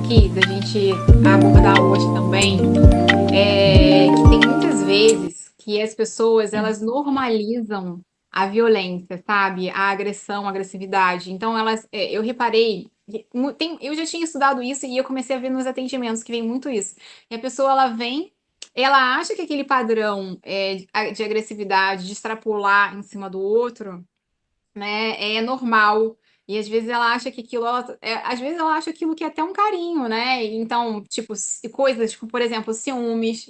aqui, da gente abordar hoje também, que tem muitas vezes que as pessoas, elas normalizam a violência, sabe? A agressão, a agressividade. Então, eu reparei, eu já tinha estudado isso e eu comecei a ver nos atendimentos que vem muito isso. E a pessoa, ela vem, ela acha que aquele padrão de agressividade, de extrapolar em cima do outro, né, é normal. E às vezes ela acha que aquilo, às vezes ela acha aquilo que é até um carinho, né? Então, tipo, coisas, tipo, por exemplo, ciúmes,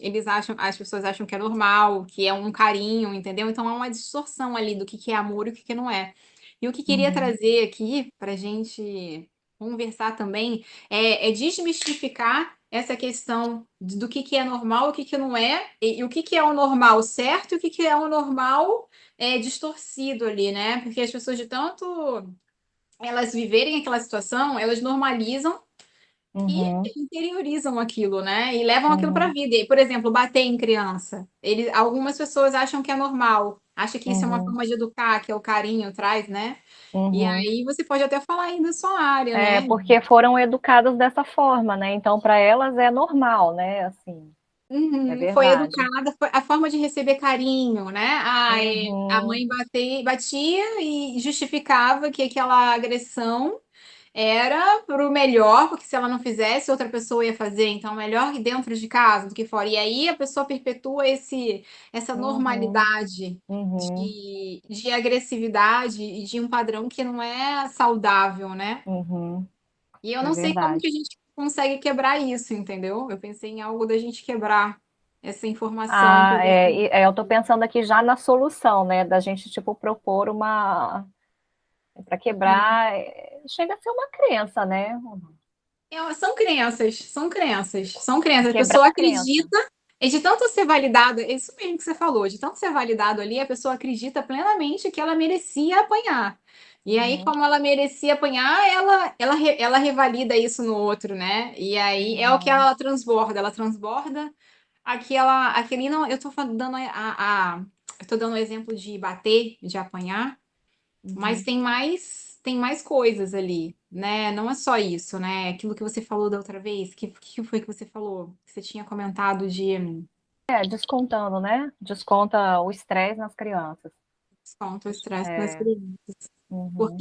as pessoas acham que é normal, que é um carinho, entendeu? Então há uma distorção ali do que é amor e o que não é. E o que queria Uhum. trazer aqui pra gente conversar também é desmistificar essa questão do que é normal, o que não é, e o que é o normal certo e o que é o normal distorcido ali, né? Porque as pessoas de tanto elas viverem aquela situação, elas normalizam e Uhum. interiorizam aquilo, né? E levam aquilo para a Uhum. vida. E, por exemplo, bater em criança. Algumas pessoas acham que é normal, acham que isso é uma Uhum. forma de educar, que é o carinho traz, né? E Uhum. aí você pode até falar aí da sua área, É, né? porque foram educadas dessa forma, né? Então, para elas é normal, né? Assim, é Uhum, foi verdade. educada, foi a forma de receber carinho, né? A Uhum. mãe batia e justificava que aquela agressão era pro melhor, porque se ela não fizesse, outra pessoa ia fazer. Então, melhor dentro de casa do que fora. E aí a pessoa perpetua essa Uhum. normalidade Uhum. de agressividade e de um padrão que não é saudável, né? Uhum. E eu É não sei como que a verdade. gente consegue quebrar isso, entendeu? Eu pensei em algo da gente quebrar essa informação que Ah, eu eu tô pensando aqui já na solução, né? Da gente, tipo, propor uma. Para quebrar. Chega a ser uma crença, né? São crenças, são crenças, são crenças. A Quebrar pessoa a crença. acredita, e de tanto ser validado, é isso mesmo que você falou, de tanto ser validado ali, a pessoa acredita plenamente que ela merecia apanhar. E aí, Uhum. como ela merecia apanhar, ela revalida isso no outro, né? E aí é o que Uhum. ela transborda aquele não, eu tô dando eu tô dando o exemplo de bater, de apanhar, mas Uhum. tem mais coisas ali, né? Não é só isso, né? Aquilo que você falou da outra vez, que foi que você falou? Que você tinha comentado de Descontando, né? Desconta o estresse nas crianças. desconto, o estresse das É. crianças. Uhum.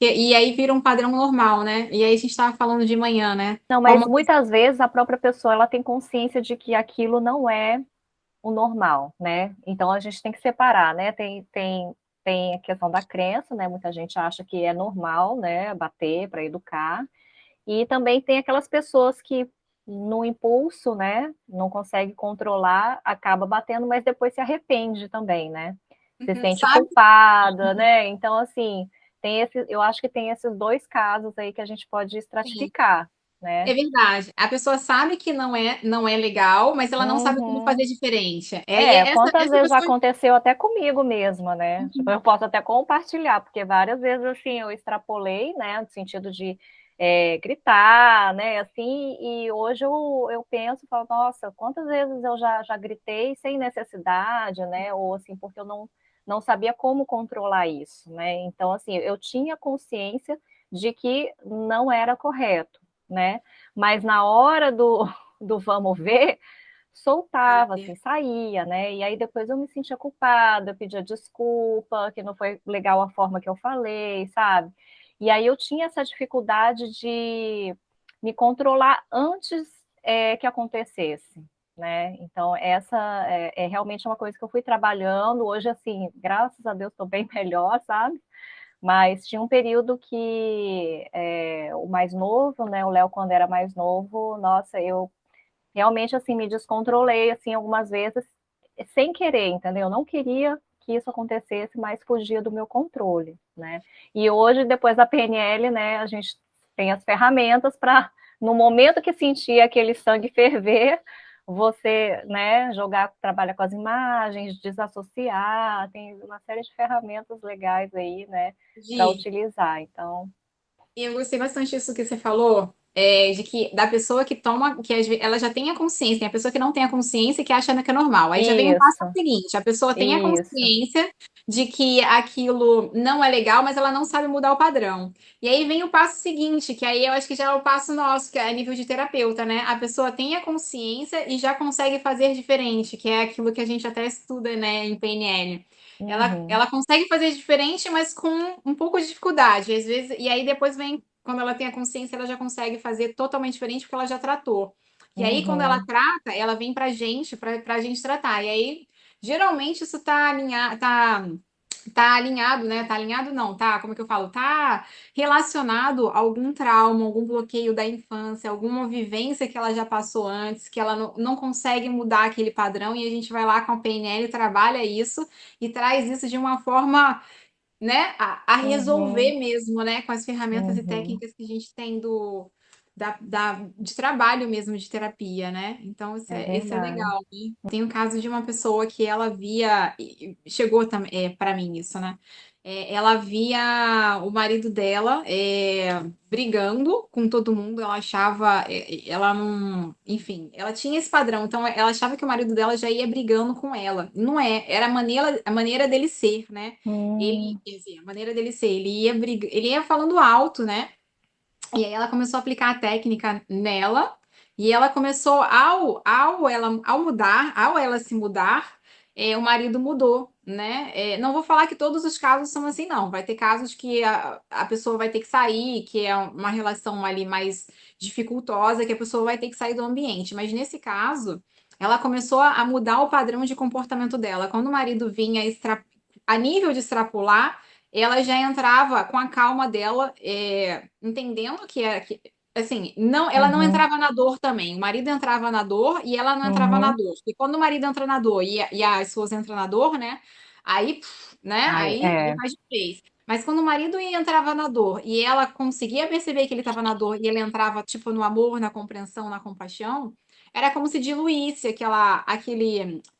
E aí vira um padrão normal, né? E aí a gente estava falando de manhã, né? Não, mas Como muitas vezes a própria pessoa ela tem consciência de que aquilo não é o normal, né? Então a gente tem que separar, né? Tem a questão da crença, né? Muita gente acha que é normal, né? Bater para educar. E também tem aquelas pessoas que no impulso, né? Não consegue controlar, acaba batendo, mas depois se arrepende também, né? Se sente sabe? culpada, né? Então, assim, eu acho que tem esses dois casos aí que a gente pode Sim, estratificar, é né? verdade. A pessoa sabe que não é legal, mas ela não sabe como fazer Uhum. diferente. E É, essa, quantas essa vezes já pessoa. aconteceu até comigo mesma, né? Tipo, eu posso até compartilhar, porque várias vezes, assim, eu extrapolei, né, no sentido de gritar, né, assim, e hoje eu penso, falo, nossa, quantas vezes eu já gritei sem necessidade, né, ou assim, porque eu não sabia como controlar isso, né? Então, assim, eu tinha consciência de que não era correto, né? Mas na hora do vamos ver, soltava, assim, saía, né? E aí depois eu me sentia culpada, eu pedia desculpa, que não foi legal a forma que eu falei, sabe? E aí eu tinha essa dificuldade de me controlar antes que acontecesse, né? Então essa é realmente uma coisa que eu fui trabalhando. Hoje, assim, graças a Deus estou bem melhor, sabe? Mas tinha um período que o mais novo, né? O Léo, quando era mais novo, nossa, eu realmente, assim, me descontrolei, assim, algumas vezes, sem querer, entendeu? Eu não queria que isso acontecesse, mas fugia do meu controle, né? E hoje, depois da PNL, né, a gente tem as ferramentas para, no momento que sentir aquele sangue ferver, você, né, jogar, trabalha com as imagens, desassociar, tem uma série de ferramentas legais aí, né, para Gi, utilizar. Então, e eu gostei bastante disso que você falou, de que da pessoa que toma, que ela já tem a consciência, tem a pessoa que não tem a consciência e que acha que é normal. Aí já vem o passo Isso, seguinte, a pessoa tem a isso. consciência de que aquilo não é legal, mas ela não sabe mudar o padrão. E aí vem o passo seguinte, que aí eu acho que já é o passo nosso, que é a nível de terapeuta, né? A pessoa tem a consciência e já consegue fazer diferente, que é aquilo que a gente até estuda, né, em PNL. Uhum, Ela consegue fazer diferente, mas com um pouco de dificuldade, às vezes, e aí depois vem quando ela tem a consciência, ela já consegue fazer totalmente diferente porque ela já tratou. E aí, quando ela uhum. trata, ela vem pra gente tratar. E aí, geralmente, isso tá alinhado, tá alinhado, né? Tá alinhado, não, tá? Como é que eu falo? Tá relacionado a algum trauma, algum bloqueio da infância, alguma vivência que ela já passou antes, que ela não consegue mudar aquele padrão, e a gente vai lá com a PNL, trabalha isso e traz isso de uma forma, né, a Uhum, resolver mesmo, né, com as ferramentas e uhum, técnicas que a gente tem de trabalho mesmo, de terapia, né? Então, é isso é verdade. legal, né? Tem o caso de uma pessoa que ela via, chegou também para mim isso, né? Ela via o marido dela brigando com todo mundo, ela achava, ela não, enfim, ela tinha esse padrão, então ela achava que o marido dela já ia brigando com ela. Não é, era a maneira dele ser, né? Ele, Hum, quer dizer, a maneira dele ser, ele ia falando alto, né? E aí ela começou a aplicar a técnica nela, e ela começou, ao ela se mudar, o marido mudou, né? Não vou falar que todos os casos são assim, não. Vai ter casos que a pessoa vai ter que sair, que é uma relação ali mais dificultosa, que a pessoa vai ter que sair do ambiente. Mas nesse caso, ela começou a mudar o padrão de comportamento dela. Quando o marido vinha a nível de extrapolar, ela já entrava com a calma dela, entendendo que era que, assim, não, ela não uhum, entrava na dor também. O marido entrava na dor e ela não entrava na uhum. dor. E quando o marido entra na dor e a esposa entra na dor, né? Aí, né? Ai, Aí faz de vez. Mas quando o marido entrava na dor e ela conseguia perceber que ele estava na dor e ele entrava, tipo, no amor, na compreensão, na compaixão, era como se diluísse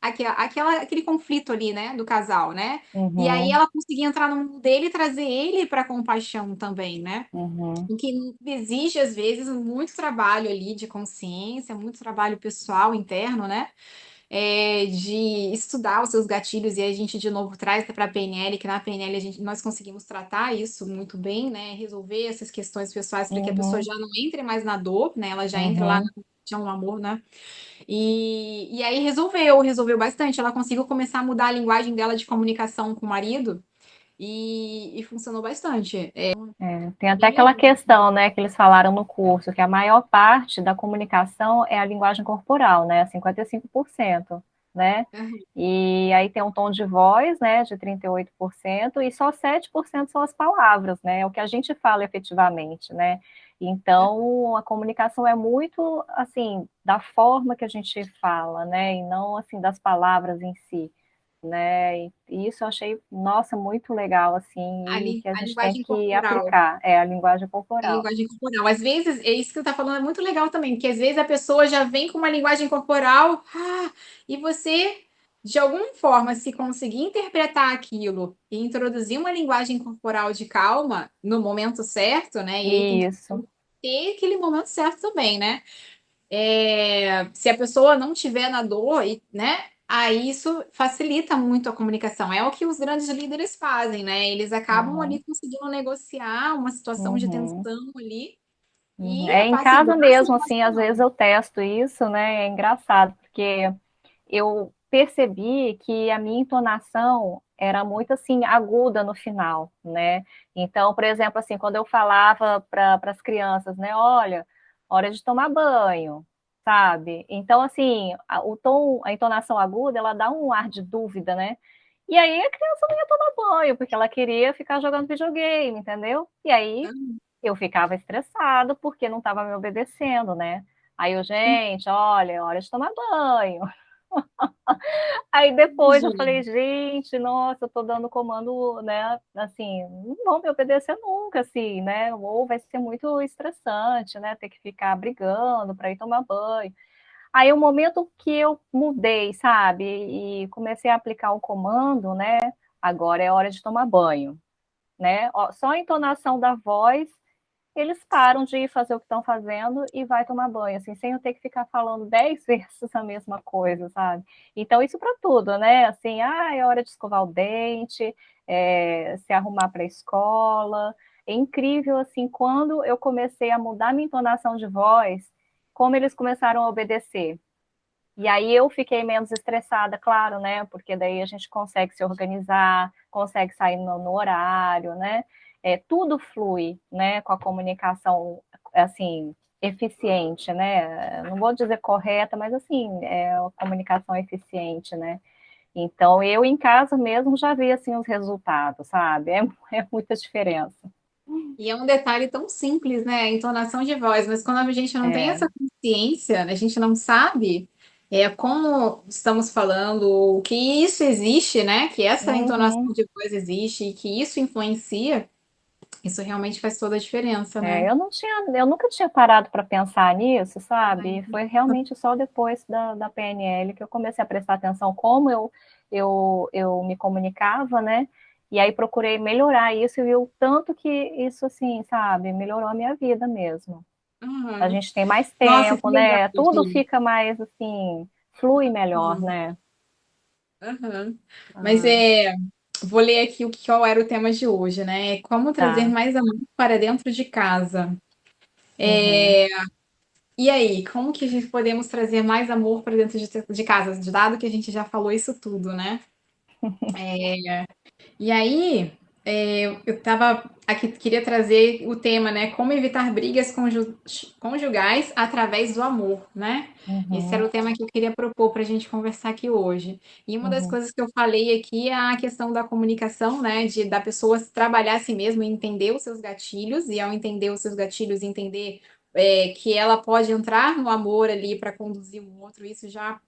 aquele conflito ali, né, do casal, né? E aí uhum, ela conseguia entrar no mundo dele e trazer ele para compaixão também, né? uhum. O que exige, às vezes, muito trabalho ali de consciência, muito trabalho pessoal, interno, né? De estudar os seus gatilhos, e a gente, de novo, traz para a PNL, que na PNL nós conseguimos tratar isso muito bem, né? Resolver essas questões pessoais para que a pessoa Uhum, já não entre mais na dor, né? Ela já entre lá na uhum. compaixão, no amor, né? E aí resolveu bastante. Ela conseguiu começar a mudar a linguagem dela de comunicação com o marido e funcionou bastante. É, tem até Bem aquela legal. questão, né, que eles falaram no curso, que a maior parte da comunicação é a linguagem corporal, né, 55%, né? E aí tem um tom de voz, né, de 38%, e só 7% são as palavras, né? É o que a gente fala efetivamente, né? Então, a comunicação é muito, assim, da forma que a gente fala, né, e não, assim, das palavras em si, né? E isso eu achei, nossa, muito legal, assim, e que a A gente tem linguagem que corporal. aplicar, é a linguagem A corporal. linguagem corporal. Às vezes, é isso que você está falando, é muito legal também, porque às vezes a pessoa já vem com uma linguagem corporal, e você, de alguma forma, se conseguir interpretar aquilo e introduzir uma linguagem corporal de calma no momento certo, né? E aí tem que Isso. ter aquele momento certo também, né? Se a pessoa não tiver na dor, né? Aí isso facilita muito a comunicação. É o que os grandes líderes fazem, né? Eles acabam ali Uhum, conseguindo negociar uma situação de uhum, tensão ali uhum. e É em se casa passa mesmo, de assim, às vezes emocional. eu testo isso, né? É engraçado, porque eu percebi que a minha entonação era muito assim aguda no final, né? Então, por exemplo, assim, quando eu falava para as crianças, né, olha, hora de tomar banho, sabe? Então, assim, o tom, a entonação aguda, ela dá um ar de dúvida, né? E aí a criança não ia tomar banho, porque ela queria ficar jogando videogame, entendeu? E aí eu ficava estressado porque não estava me obedecendo, né? Aí eu, gente, olha, é hora de tomar banho. Aí depois eu falei, Entendi. gente, nossa, eu tô dando comando, né? Assim, não vão me obedecer nunca, assim, né? Ou vai ser muito estressante, né? Ter que ficar brigando para ir tomar banho. Aí o momento que eu mudei, sabe, e comecei a aplicar o comando, né? Agora é hora de tomar banho, né? Só a entonação da voz eles param de fazer o que estão fazendo e vai tomar banho, assim, sem eu ter que ficar falando 10 vezes a mesma coisa, sabe? Então, isso para tudo, né? Assim, é hora de escovar o dente, se arrumar para a escola. É incrível, assim, quando eu comecei a mudar minha entonação de voz, como eles começaram a obedecer. E aí eu fiquei menos estressada, claro, né? Porque daí a gente consegue se organizar, consegue sair no horário, né? Tudo flui, né? Com a comunicação, assim, eficiente, né? Não vou dizer correta, mas assim, é a comunicação eficiente, né? Então eu em casa mesmo já vi assim os resultados, sabe? É muita diferença. E é um detalhe tão simples, né? A entonação de voz, mas quando a gente não tem É. essa consciência, a gente não sabe como estamos falando, o que isso existe, né? Que essa entonação Uhum. de voz existe e que isso influencia, isso realmente faz toda a diferença, né? Eu nunca tinha parado para pensar nisso, sabe? Foi realmente só depois da PNL que eu comecei a prestar atenção como eu me comunicava, né? E aí procurei melhorar isso e vi o tanto que isso, assim, sabe, melhorou a minha vida mesmo. A Uhum. gente tem mais Nossa, que tempo, legal, né? Tudo Gi. fica mais, assim, flui melhor, Uhum. né? Uhum. Mas Ah, vou ler aqui qual era o tema de hoje, né? Como trazer tá. mais amor para dentro de casa. Uhum. E aí, como que a gente podemos trazer mais amor para dentro de casa, dado que a gente já falou isso tudo, né? E aí, eu tava aqui, queria trazer o tema, né? Como evitar brigas conjugais através do amor, né? Esse era Uhum. o tema que eu queria propor para a gente conversar aqui hoje. E uma das Uhum. coisas que eu falei aqui é a questão da comunicação, né? Da pessoa trabalhar a si mesma e entender os seus gatilhos, e ao entender os seus gatilhos, entender que ela pode entrar no amor ali para conduzir o outro, isso já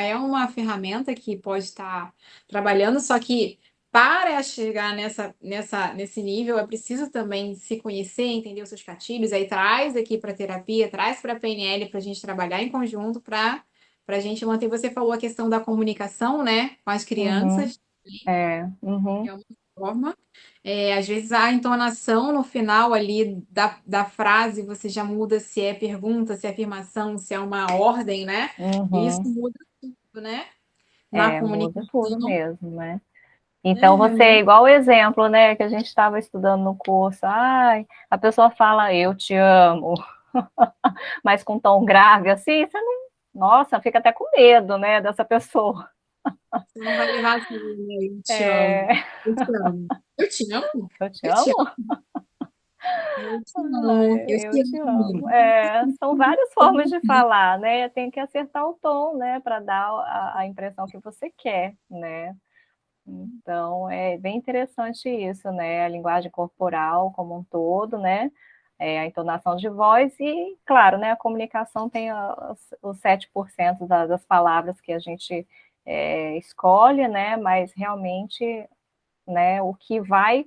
é uma ferramenta que pode estar trabalhando, só que para chegar nesse nível, é preciso também se conhecer, entender os seus gatilhos, aí traz aqui para terapia, traz para a PNL para a gente trabalhar em conjunto para a gente manter. Você falou a questão da comunicação, né, com as Uhum. crianças, Uhum. é uma forma. Às vezes a entonação no final ali da frase você já muda se é pergunta, se é afirmação, se é uma ordem, né? E isso Uhum. muda tudo, né? Na Muda comunicação. tudo mesmo, né? Então, você é Uhum. igual o exemplo, né, que a gente estava estudando no curso. Ai, a pessoa fala, eu te amo, mas com tom grave, assim, você não. Nossa, fica até com medo, né, dessa pessoa. Você não vai levar assim, né? Eu te amo. É, Eu te amo. Eu te amo? eu te Eu te amo? amo. Eu te amo. Ai, Eu eu te te amo. amo. São várias formas de falar, né? Tem que acertar o tom, né, para dar a impressão que você quer, né? Então, é bem interessante isso, né? A linguagem corporal como um todo, né? A entonação de voz e, claro, né, a comunicação tem os 7% das palavras que a gente escolhe, né? Mas realmente, né, o que vai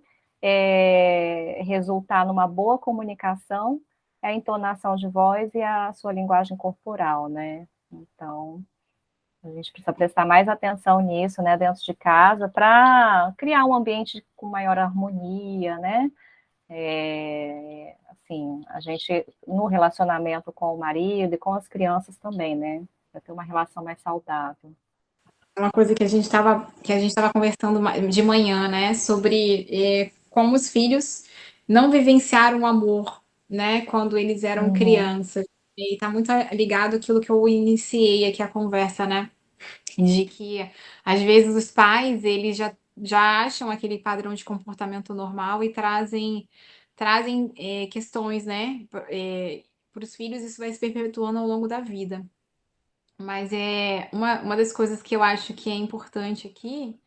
resultar numa boa comunicação é a entonação de voz e a sua linguagem corporal, né? Então, a gente precisa prestar mais atenção nisso, né, dentro de casa, para criar um ambiente com maior harmonia, né? Assim, a gente, no relacionamento com o marido e com as crianças também, né? Para ter uma relação mais saudável. Uma coisa que a gente estava conversando de manhã, né? Sobre como os filhos não vivenciaram o amor, né? Quando eles eram Uhum, crianças. E tá muito ligado àquilo que eu iniciei aqui a conversa, né? De que às vezes os pais eles já acham aquele padrão de comportamento normal e trazem questões, né? Para os filhos isso vai se perpetuando ao longo da vida. Mas uma das coisas que eu acho que é importante aqui,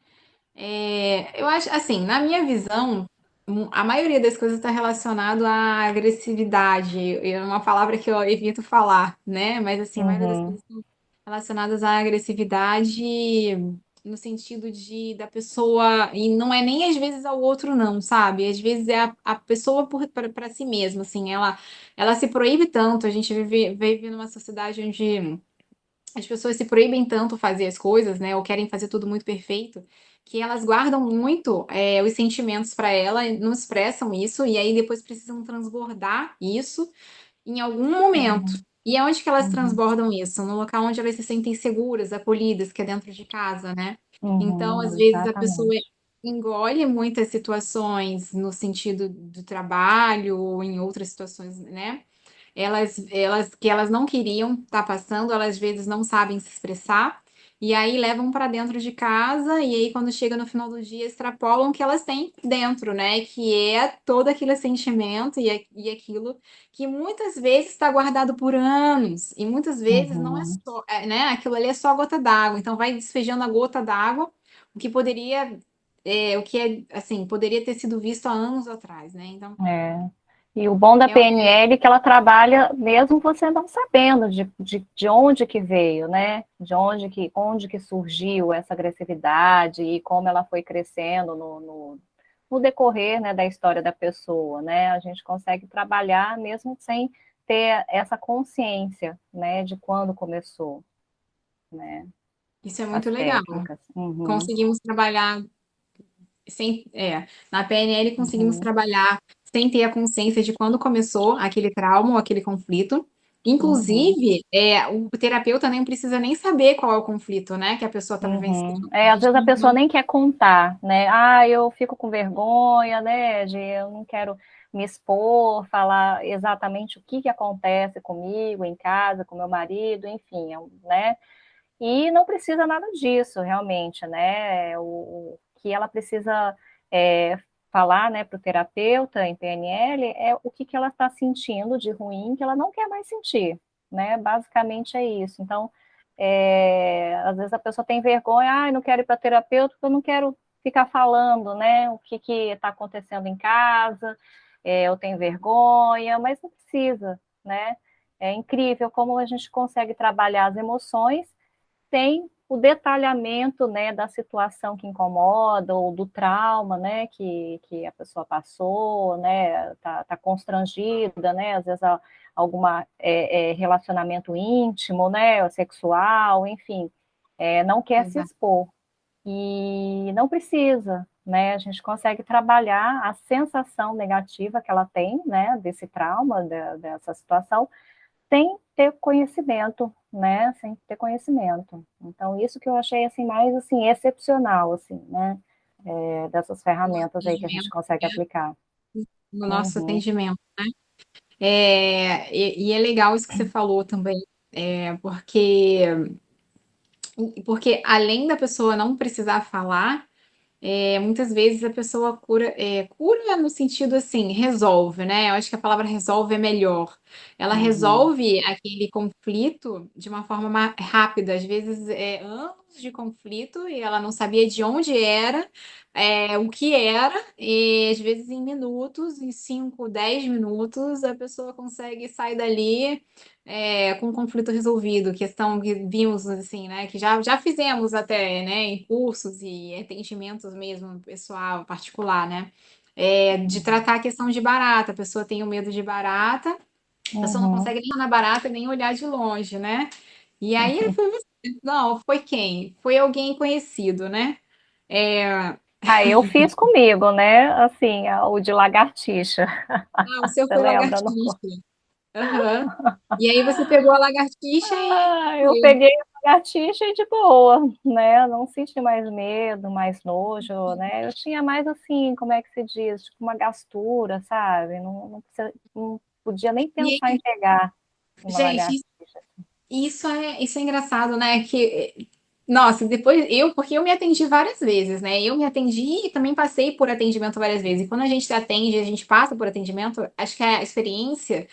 eu acho assim, na minha visão, a maioria das coisas está relacionado à agressividade. É uma palavra que eu evito falar, né? Mas assim, a maioria das uhum, coisas relacionadas à agressividade no sentido de da pessoa, e não é nem às vezes ao outro não, sabe? Às vezes é a pessoa para si mesma, assim, ela se proíbe tanto, a gente vive numa sociedade onde as pessoas se proíbem tanto fazer as coisas, né? Ou querem fazer tudo muito perfeito, que elas guardam muito os sentimentos para ela, não expressam isso, e aí depois precisam transbordar isso em algum momento. Uhum, E aonde que elas uhum, transbordam isso? No local onde elas se sentem seguras, acolhidas, que é dentro de casa, né? Então, às vezes, a pessoa exatamente. engole muitas situações no sentido do trabalho ou em outras situações, né? Elas não queriam estar passando, elas às vezes não sabem se expressar, e aí levam para dentro de casa, e aí quando chega no final do dia, extrapolam o que elas têm dentro, né? Que é todo aquele sentimento e aquilo que muitas vezes está guardado por anos, e muitas vezes não é Uhum. só, né? Aquilo ali é só a gota d'água, então vai despejando a gota d'água, o que poderia, o que é assim, poderia ter sido visto há anos atrás, né? Então, É. E o bom da PNL é que ela trabalha mesmo você não sabendo de onde que veio, né? De onde que surgiu essa agressividade e como ela foi crescendo no decorrer, né, da história da pessoa, né? A gente consegue trabalhar mesmo sem ter essa consciência, né, de quando começou, né? isso é muito As legal. técnicas. Uhum, Conseguimos trabalhar na PNL conseguimos uhum, trabalhar sem ter a consciência de quando começou aquele trauma ou aquele conflito. uhum. Inclusive, o terapeuta nem precisa nem saber qual é o conflito, né, que a pessoa está vivenciando. Uhum. A É, às gente vezes a pessoa não, nem quer contar, né? Ah, eu fico com vergonha, né? Eu não quero me expor, falar exatamente o que que acontece comigo em casa, com meu marido, enfim, né? E não precisa nada disso, realmente, né? O que ela precisa é, falar, né, para o terapeuta em PNL é o que que ela está sentindo de ruim que ela não quer mais sentir, né? Basicamente é isso. Então, às vezes a pessoa tem vergonha, ah, eu não quero ir para terapeuta porque eu não quero ficar falando, né, o que está acontecendo em casa, eu tenho vergonha, mas não precisa, né? É incrível como a gente consegue trabalhar as emoções sem o detalhamento, né, da situação que incomoda ou do trauma, né, que a pessoa passou, né, tá constrangida, né, às vezes alguma relacionamento íntimo, né, sexual, enfim, não quer se exato, expor e não precisa, né, a gente consegue trabalhar a sensação negativa que ela tem, né, desse trauma, dessa situação, sem ter conhecimento, né? Sem ter conhecimento. Então, isso que eu achei assim mais assim excepcional, assim, né? Dessas no ferramentas aí que a gente atendimento, consegue aplicar. no nosso Uhum, atendimento. E é legal isso que você falou também, porque além da pessoa não precisar falar, muitas vezes a pessoa cura no sentido assim, resolve, né? Eu acho que a palavra resolve é melhor. Ela uhum, resolve aquele conflito de uma forma mais rápida, às vezes anos de conflito e ela não sabia de onde era, o que era, e às vezes em minutos, em 5, 10 minutos, a pessoa consegue sair dali com o conflito resolvido, questão que vimos assim, né, que já fizemos até, né, em cursos e atendimentos mesmo, pessoal, particular, né, de tratar a questão de barata, a pessoa tem o medo de barata, a pessoa não uhum. consegue nem olhar na barata, nem olhar de longe, né, e aí ele foi, não, foi quem? Foi alguém conhecido, né, é, Ah, eu fiz comigo, né? Assim, o de lagartixa. o seu Você foi lembra? No... lagartixa, aham. E aí você pegou a lagartixa e Ah, eu foi. peguei a lagartixa e de boa, né? Eu não senti mais medo, mais nojo, né? Eu tinha mais assim, como é que se diz? Tipo uma gastura, sabe? Não podia nem E pensar em pegar uma gente, lagartixa. isso é engraçado, né? Nossa, depois porque eu me atendi várias vezes, né? Eu me atendi e também passei por atendimento várias vezes. E quando a gente se atende, a gente passa por atendimento, acho que a experiência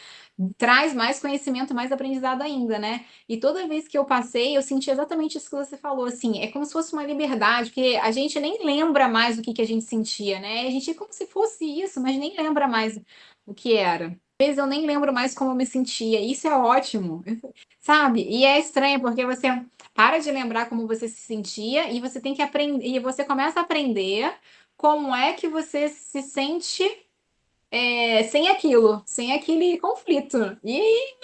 traz mais conhecimento, mais aprendizado ainda, né? E toda vez que eu passei, eu senti exatamente isso que você falou, assim, é como se fosse uma liberdade, porque a gente nem lembra mais o que que a gente sentia, né? A gente é como se fosse isso, mas nem lembra mais o que era. Às vezes eu nem lembro mais como eu me sentia. Isso é ótimo. Sabe? E é estranho porque você para de lembrar como você se sentia e você tem que aprender, e você começa a aprender como é que você se sente sem aquilo, sem aquele conflito. E aí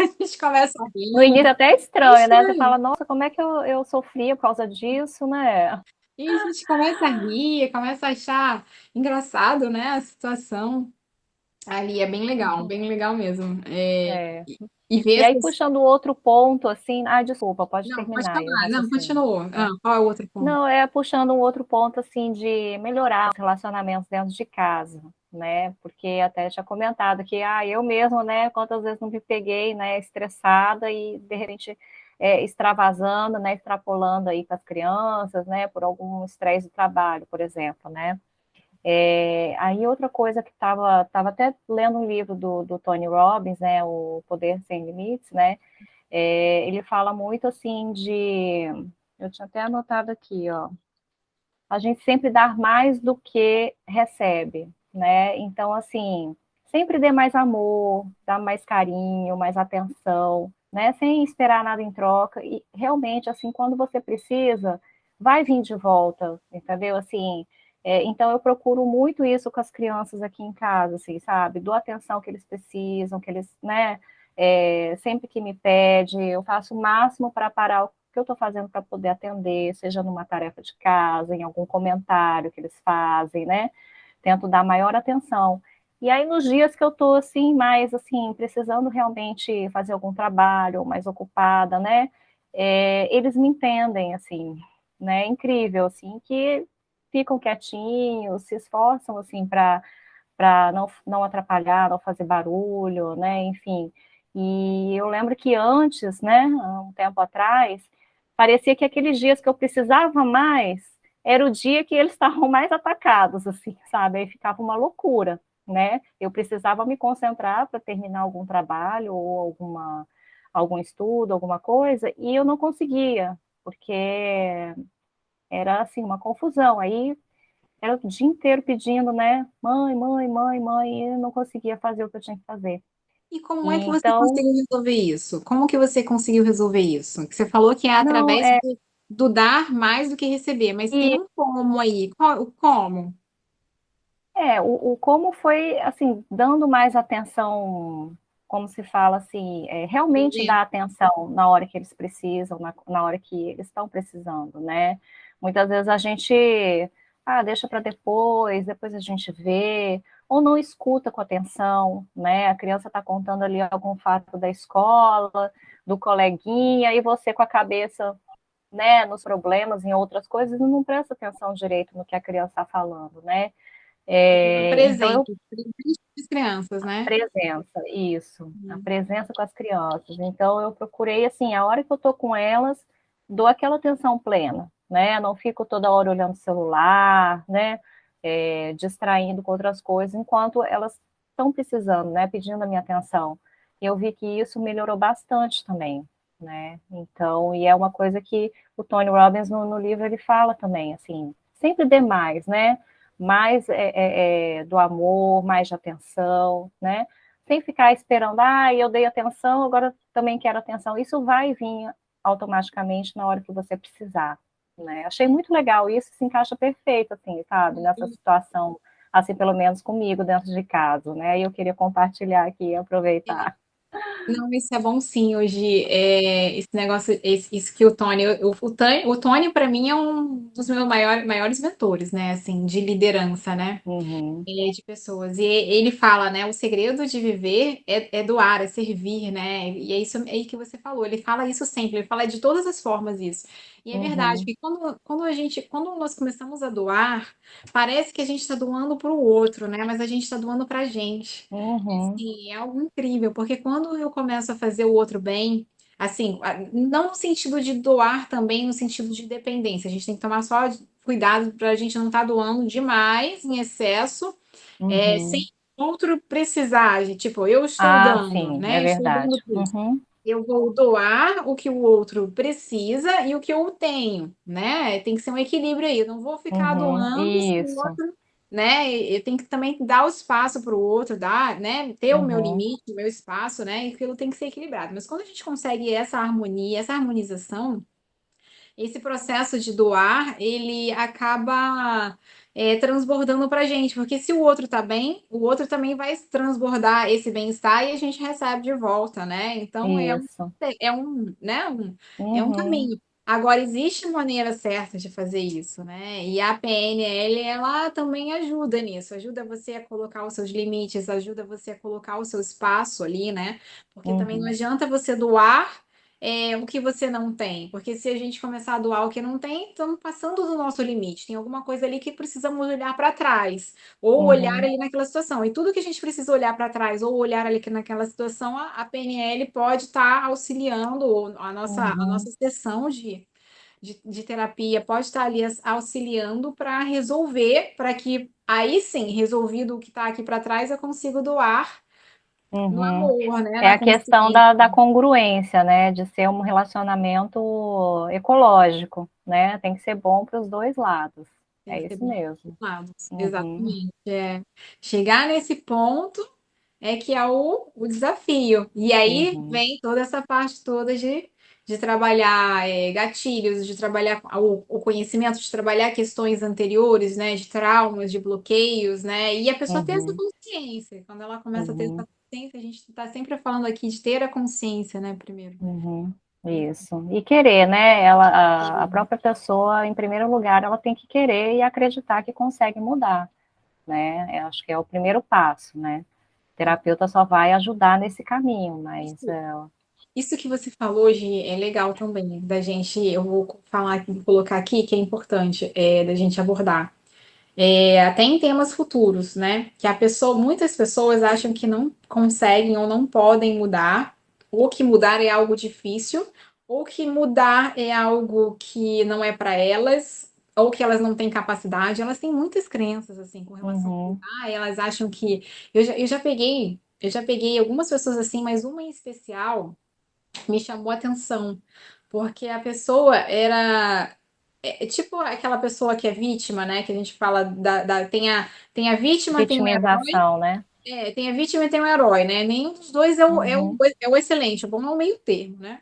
a gente começa a No rir. início até é É estranho, né? Você estranho. fala, nossa, como é que eu sofria por causa disso, né? E a gente começa a rir, começa a achar engraçado, né, a situação ali. É bem legal mesmo. É. E ver E aí, essas. puxando outro ponto, assim, desculpa, pode Não, pode terminar aí o falar. Não, raciocínio. continua. É. Qual é o outro ponto? Não, é puxando um outro ponto, assim, de melhorar os relacionamentos dentro de casa, né? Porque até tinha comentado que, eu mesmo, né, quantas vezes não me peguei, né, estressada e, de repente, extravasando, né, extrapolando aí com as crianças, né, por algum estresse do trabalho, por exemplo, né? Aí outra coisa que tava até lendo um livro do Tony Robbins, né, O Poder Sem Limites, né? Ele fala muito assim eu tinha até anotado aqui, ó, a gente sempre dar mais do que recebe, né? Então, assim, sempre dê mais amor, dá mais carinho, mais atenção, né? Sem esperar nada em troca. E realmente, assim, quando você precisa, vai vir de volta, entendeu? Assim, então eu procuro muito isso com as crianças aqui em casa, assim, sabe? Dou a atenção que eles precisam, que eles, né? Sempre que me pede, eu faço o máximo para parar o que eu estou fazendo para poder atender, seja numa tarefa de casa, em algum comentário que eles fazem, né? Tento dar maior atenção. E aí, nos dias que eu estou assim, mais assim, precisando realmente fazer algum trabalho, mais ocupada, né? Eles me entendem, assim, né? É incrível, assim, que ficam quietinhos, se esforçam, assim, para não atrapalhar, não fazer barulho, né? Enfim. E eu lembro que antes, né, há um tempo atrás, parecia que aqueles dias que eu precisava mais era o dia que eles estavam mais atacados, assim, sabe? Aí ficava uma loucura, né? Eu precisava me concentrar para terminar algum trabalho ou algum estudo, alguma coisa, e eu não conseguia, porque era assim uma confusão. Aí era o dia inteiro pedindo, né? Mãe, mãe, mãe, mãe, e eu não conseguia fazer o que eu tinha que fazer. E como é que E você então, conseguiu resolver isso? Como que você conseguiu resolver isso? Que você falou que é não, através do dar mais do que receber, mas tem e um como aí. O como? o como foi assim, dando mais atenção, como se fala assim, realmente Entender? dar atenção na hora que eles precisam, na hora que eles estão precisando, né? Muitas vezes a gente deixa para depois a gente vê, ou não escuta com atenção, né? A criança está contando ali algum fato da escola, do coleguinha, e você com a cabeça, né, nos problemas, em outras coisas, e não presta atenção direito no que a criança está falando, né? Então, eu Presente, presente das crianças, né? presença, isso, a presença com as crianças. Então, eu procurei, assim, a hora que eu tô com elas, dou aquela atenção plena, né? Não fico toda hora olhando o celular, né? Distraindo com outras coisas, enquanto elas estão precisando, né? Pedindo a minha atenção. E eu vi que isso melhorou bastante também, né? Então, e é uma coisa que o Tony Robbins, no livro, ele fala também, assim, sempre dê mais, né? Mais do amor, mais de atenção, né? Sem ficar esperando, eu dei atenção, agora também quero atenção. Isso vai vir automaticamente na hora que você precisar, né? Achei muito legal isso, se encaixa perfeito, assim, sabe? Nessa situação, assim, pelo menos comigo, dentro de casa, né? E eu queria compartilhar aqui, aproveitar. Não, isso é bom sim. Hoje, esse negócio, isso que o Tony para mim é um dos meus maiores mentores, né? Assim, de liderança, né? Uhum, De pessoas. E ele fala, né? O segredo de viver é doar, é servir, né? E é isso aí que você falou. Ele fala isso sempre, ele fala de todas as formas isso. E é verdade, uhum, que quando nós começamos a doar, parece que a gente está doando para o outro, né? Mas a gente está doando para a gente. uhum, Assim, é algo incrível, porque quando eu começo a fazer o outro bem, assim, não no sentido de doar também, no sentido de dependência. A gente tem que tomar só cuidado para a gente não estar doando demais, em excesso, sem uhum. o outro precisar. Tipo, eu estou dando, Sim, é né? Estou dando verdade. tudo. Uhum, Eu vou doar o que o outro precisa e o que eu tenho, né? Tem que ser um equilíbrio aí. Eu não vou ficar uhum, doando se o isso. outro, né? Eu tenho que também dar o espaço para o outro, dar, né? Ter o meu Uhum, limite, o meu espaço, né? E aquilo tem que ser equilibrado. Mas quando a gente consegue essa harmonia, essa harmonização, esse processo de doar, ele acaba transbordando para a gente, porque se o outro tá bem, o outro também vai transbordar esse bem-estar e a gente recebe de volta, né? Então isso. é um, né? É um Uhum. caminho. Agora, existe maneira certa de fazer isso, né? E a PNL, ela também ajuda nisso, ajuda você a colocar os seus limites, ajuda você a colocar o seu espaço ali, né? Porque também não Uhum, adianta você doar o que você não tem, porque se a gente começar a doar o que não tem, estamos passando do nosso limite. Tem alguma coisa ali que precisamos olhar para trás, ou olhar uhum, ali naquela situação. E tudo que a gente precisa olhar para trás, ou olhar ali naquela situação, a PNL pode estar auxiliando, ou a uhum, nossa sessão de terapia pode estar ali auxiliando para resolver, para que aí sim, resolvido o que está aqui para trás, eu consigo doar no uhum. amor, né? É Na a questão consciência. da congruência, né? De ser um relacionamento ecológico, né? Tem que ser bom para os dois lados. Tem É que ser isso bem mesmo. lados. Uhum, Exatamente. Chegar nesse ponto é que é o desafio. E aí uhum, vem toda essa parte toda de trabalhar gatilhos, de trabalhar o conhecimento, de trabalhar questões anteriores, né? De traumas, de bloqueios, né? E a pessoa ter essa uhum, consciência. Quando ela começa a ter essa uhum, consciência, a gente está sempre falando aqui de ter a consciência, né? Primeiro. uhum. Isso. E querer, né? A própria pessoa, em primeiro lugar, ela tem que querer e acreditar que consegue mudar, né? Eu acho que é o primeiro passo, né? O terapeuta só vai ajudar nesse caminho, mas Isso que você falou hoje é legal também, da gente, eu vou falar aqui, colocar aqui que é importante, da gente abordar. Até em temas futuros, né? Que a pessoa, muitas pessoas acham que não conseguem ou não podem mudar, ou que mudar é algo difícil, ou que mudar é algo que não é para elas, ou que elas não têm capacidade. Elas têm muitas crenças assim com relação a uhum, mudar, e elas acham que eu já peguei algumas pessoas assim, mas uma em especial me chamou a atenção, porque a pessoa era tipo aquela pessoa que é vítima, né? Que a gente fala tem a vítima, tem o herói, vitimização, né? tem a vítima e tem o herói, né? Nenhum dos dois Uhum, é o excelente, o bom é o meio termo, né?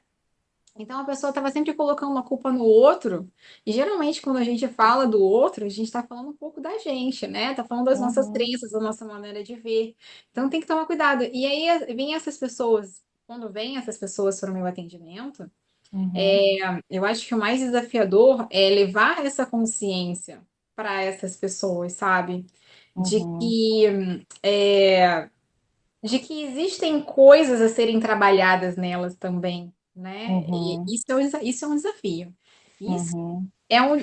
Então a pessoa estava sempre colocando uma culpa no outro, e geralmente quando a gente fala do outro, a gente está falando um pouco da gente, né? Tá falando das nossas uhum, crenças, da nossa maneira de ver. Então tem que tomar cuidado. E aí vem essas pessoas, quando vem essas pessoas para o meu atendimento, uhum, eu acho que o mais desafiador é levar essa consciência para essas pessoas, sabe? De uhum, que, é, de que existem coisas a serem trabalhadas nelas também, né? E uhum, isso é um desafio. Isso uhum.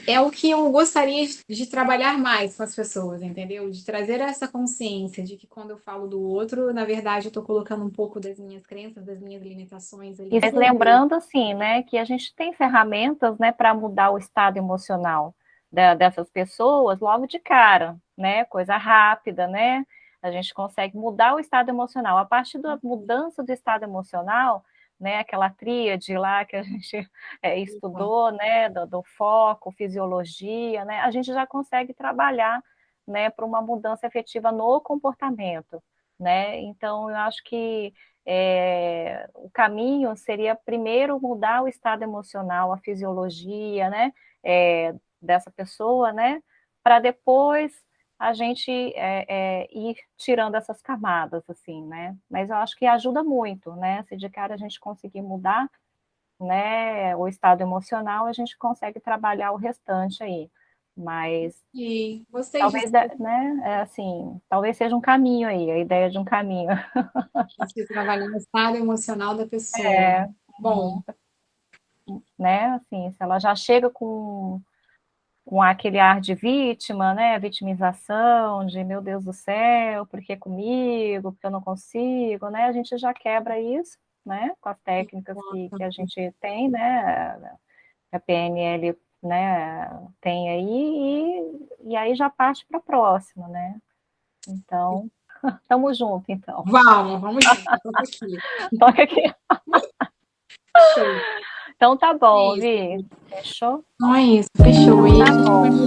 é o que eu gostaria de trabalhar mais com as pessoas, entendeu? De trazer essa consciência de que quando eu falo do outro, na verdade, eu estou colocando um pouco das minhas crenças, das minhas limitações ali. E mas lembrando, assim, né, que a gente tem ferramentas, né, para mudar o estado emocional dessas pessoas logo de cara, né, coisa rápida, né, a gente consegue mudar o estado emocional. A partir da mudança do estado emocional, né, aquela tríade lá que a gente estudou, né, do foco, fisiologia, né, a gente já consegue trabalhar, né, para uma mudança efetiva no comportamento, né, então eu acho que o caminho seria primeiro mudar o estado emocional, a fisiologia, né, dessa pessoa, né, para depois a gente ir tirando essas camadas, assim, né, mas eu acho que ajuda muito, né, se de cara a gente conseguir mudar, né, o estado emocional, a gente consegue trabalhar o restante aí, mas E gostei disso. talvez, né, assim, talvez seja um caminho aí, a ideia de um caminho. De trabalhar no estado emocional da pessoa. É, Bom, né? Assim, se ela já chega com aquele ar de vítima, né? Vitimização, de meu Deus do céu, por que comigo? Porque eu não consigo, né? A gente já quebra isso, né? Com as técnicas que a gente tem, né? A PNL, né? Tem aí, e aí já parte para a próxima, né? Então, tamo junto, então. vamos junto, eu tô aqui. Toca aqui. Show. Então tá É bom, isso. Vi. Fechou? Então é isso, fechou. Então E a tá gente vai bom.